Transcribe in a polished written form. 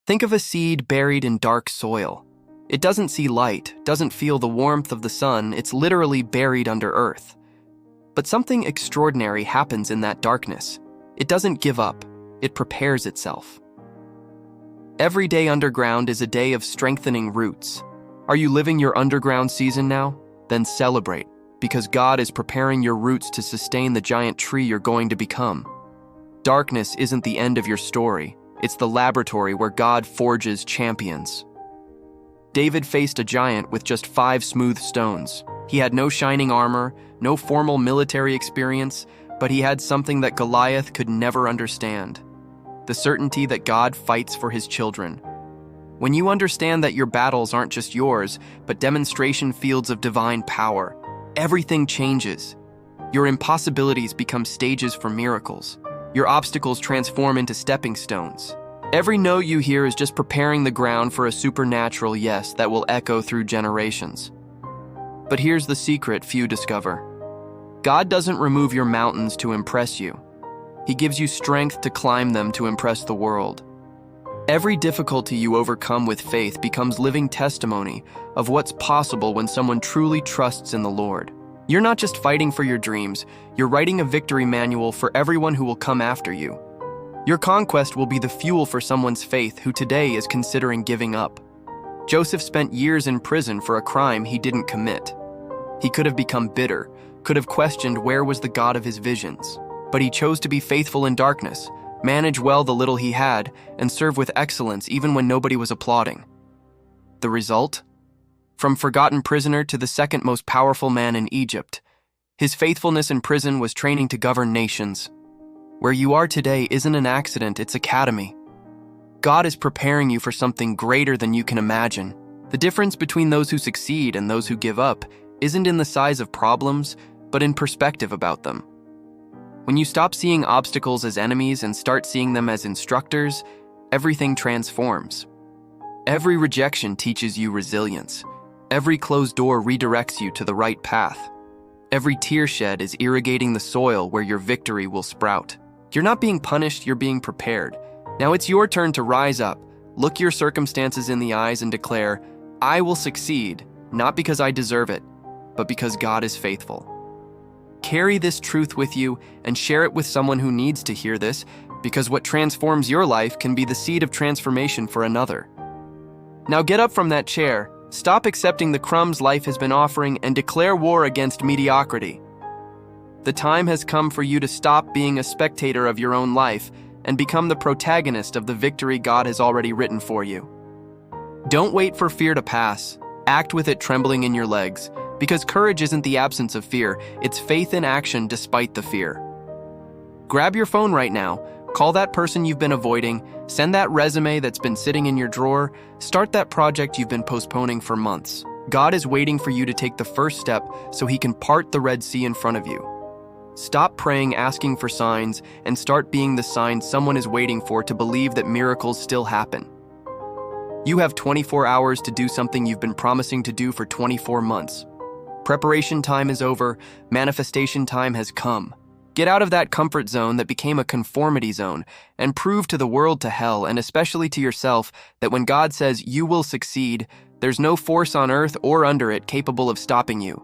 Think of a seed buried in dark soil. It doesn't see light, doesn't feel the warmth of the sun, it's literally buried under earth. But something extraordinary happens in that darkness. It doesn't give up, it prepares itself. Every day underground is a day of strengthening roots. Are you living your underground season now? Then celebrate, because God is preparing your roots to sustain the giant tree you're going to become. Darkness isn't the end of your story. It's the laboratory where God forges champions. David faced a giant with just 5 smooth stones. He had no shining armor, no formal military experience, but he had something that Goliath could never understand: the certainty that God fights for his children. When you understand that your battles aren't just yours, but demonstration fields of divine power, everything changes. Your impossibilities become stages for miracles. Your obstacles transform into stepping stones. Every no you hear is just preparing the ground for a supernatural yes that will echo through generations. But here's the secret few discover. God doesn't remove your mountains to impress you. He gives you strength to climb them to impress the world. Every difficulty you overcome with faith becomes living testimony of what's possible when someone truly trusts in the Lord. You're not just fighting for your dreams, you're writing a victory manual for everyone who will come after you. Your conquest will be the fuel for someone's faith who today is considering giving up. Joseph spent years in prison for a crime he didn't commit. He could have become bitter, could have questioned where was the God of his visions. But he chose to be faithful in darkness, manage well the little he had, and serve with excellence even when nobody was applauding. The result? From forgotten prisoner to the second most powerful man in Egypt, his faithfulness in prison was training to govern nations. Where you are today isn't an accident, it's academy. God is preparing you for something greater than you can imagine. The difference between those who succeed and those who give up isn't in the size of problems, but in perspective about them. When you stop seeing obstacles as enemies and start seeing them as instructors, everything transforms. Every rejection teaches you resilience. Every closed door redirects you to the right path. Every tear shed is irrigating the soil where your victory will sprout. You're not being punished, you're being prepared. Now it's your turn to rise up, look your circumstances in the eyes and declare, I will succeed, not because I deserve it, but because God is faithful. Carry this truth with you and share it with someone who needs to hear this, because what transforms your life can be the seed of transformation for another. Now get up from that chair, stop accepting the crumbs life has been offering, and declare war against mediocrity. The time has come for you to stop being a spectator of your own life and become the protagonist of the victory God has already written for you. Don't wait for fear to pass. Act with it trembling in your legs, because courage isn't the absence of fear, it's faith in action despite the fear. Grab your phone right now, call that person you've been avoiding, send that resume that's been sitting in your drawer, start that project you've been postponing for months. God is waiting for you to take the first step so he can part the Red Sea in front of you. Stop praying, asking for signs, and start being the sign someone is waiting for to believe that miracles still happen. You have 24 hours to do something you've been promising to do for 24 months. Preparation time is over, manifestation time has come. Get out of that comfort zone that became a conformity zone and prove to the world, to hell, and especially to yourself that when God says you will succeed, there's no force on earth or under it capable of stopping you.